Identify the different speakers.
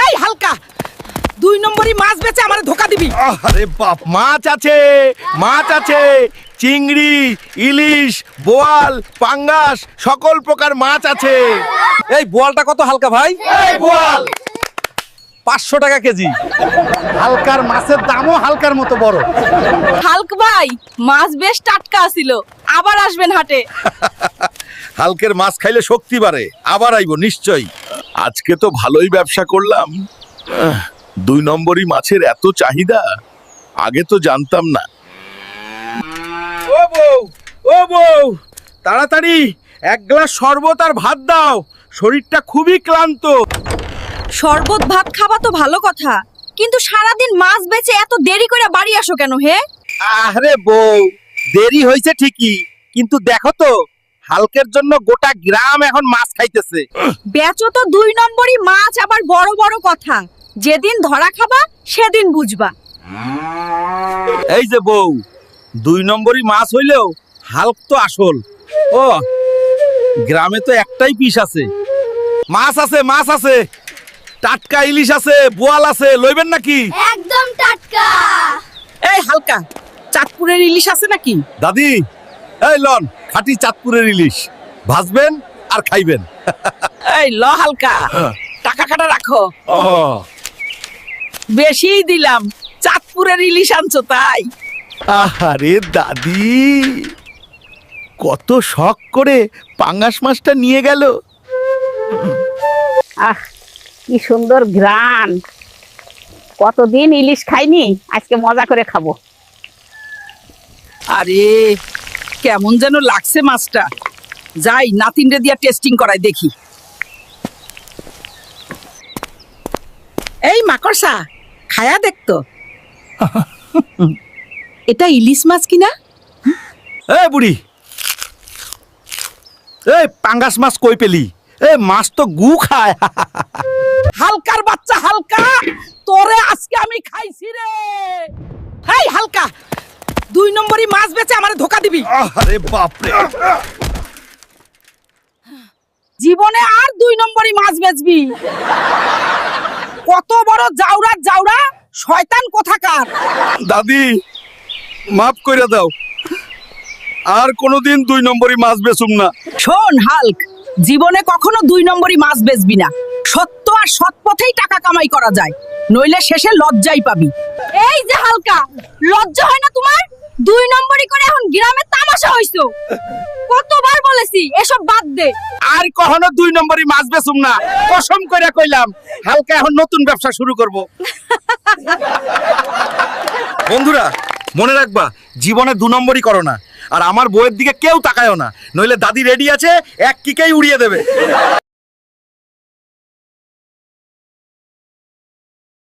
Speaker 1: এই হালকা, 2 নম্বরই মাছ বেচে আমারে ধোকা দিবি।
Speaker 2: আরে বাপ, মাছ আছে, চিংড়ি, ইলিশ, বোয়াল, পাঙ্গাস, সকল প্রকার মাছ আছে।
Speaker 3: এই বোয়ালটা কত হালকা ভাই?
Speaker 2: এই বোয়াল
Speaker 3: 500 টাকা কেজি।
Speaker 2: হালকার মাছের দামও হালকার মতো বড়।
Speaker 4: হালক ভাই, মাছ বেশ টাটকা ছিল, আবার আসবেন হাটে।
Speaker 2: হালকের মাছ খাইলে শক্তি বাড়ে, আবার আইবো নিশ্চয়ই। আজকে তো ভালোই ব্যবসা করলাম। 2 নম্বরই মাছের এত চাহিদা, আগে তো জানতাম না। ও বউ, তাড়াতাড়ি 1 গ্লাস শরবত আর ভাত দাও, শরীরটা খুবই ক্লান্ত।
Speaker 4: শরবত ভাত খাবা তো ভালো কথা, কিন্তু সারাদিন মাছ বেচে এত দেরি করে বাড়ি আসো কেন হে?
Speaker 3: আরে বউ, দেরি হয়েছে ঠিকই, কিন্তু দেখো তো হালকের জন্য গোটা গ্রাম এখন মাছ খাইতেছে।
Speaker 4: বেচো তো 2 নম্বরই মাছ, আবার বড় বড় কথা। যেদিন ধরা খাবা সেদিন বুঝবা।
Speaker 3: এই যে বউ, 2 নম্বরই মাছ হইলেও হালক তো আসল। ও, গ্রামে তো একটাই পিস আছে।
Speaker 2: মাছ আছে, টাটকা ইলিশ আছে, বোয়াল আছে, লইবেন নাকি?
Speaker 4: একদম টাটকা।
Speaker 1: এই হালকা, চাঁদপুরের ইলিশ আছে নাকি?
Speaker 2: দাদি, এই লন খাঁটি চাঁদপুরের ইলিশ, ভাজবেন আর খাইবেন।
Speaker 1: এই ল হালকা, টাকা কাটা রাখো।
Speaker 2: ও
Speaker 1: বেশিই দিলাম, চাঁদপুরের ইলিশ আনছো তাই।
Speaker 2: আরে দাদি, কত শখ করে পাঙ্গাস মাছটা নিয়ে গেল।
Speaker 5: আহ, কি সুন্দর ঘ্রাণ! কতদিন ইলিশ খাইনি, আজকে মজা করে খাবো।
Speaker 1: আরে কেমন যেন লাগছে মাছটা, যাই নাতিনরে দিয়া টেস্টিং করাই দেখি। এই মাকড়সা, খায়া দেখতো এটা ইলিশ মাছ কিনা।
Speaker 2: এই বুড়ি, এই পাঙ্গাস মাছ কই পেলি? এই মাছ তো গু খায়।
Speaker 1: হালকার বাচ্চা হালকা, তোরে আজকে আমি খাইছি রে। এই হালকা, 2 নম্বরই মাছ বেচে আমারে ধোকা দিবি।
Speaker 2: আরে বাপরে,
Speaker 1: জীবনে আর 2 নম্বরই মাছ বেচবি? কত বড় জাউরা, শয়তান কোথাকার।
Speaker 2: দাদি মাফ কইরা দাও, আর কোনোদিন 2 নম্বরই মাছ বেচুম না।
Speaker 1: শোন হাল্ক, জীবনে কখনো 2 নম্বরই মাছ বেচবি না। সত্য আর সৎ পথেই টাকা কামাই করা যায়, নইলে শেষে লজ্জাই পাবি।
Speaker 4: এই যে হালকা, লজ্জা হয় না তোমার? 2 নম্বরই করে এখন গ্রামে তামাশা হইছো। কতবার বলেছি এসব বাদ দে।
Speaker 3: আর কখনো 2 নম্বরই মাছ বেচুম না, কসম কইরা কইলাম। হালকা এখন নতুন ব্যবসা শুরু করব।
Speaker 2: বন্ধুরা মনে রাখবা, জীবনে 2 নম্বরই করো না, আর আমার বউয়ের দিকে কেউ তাকায়ও না, নইলে দাদি রেডি আছে, এক কিকেই উড়িয়ে দেবে।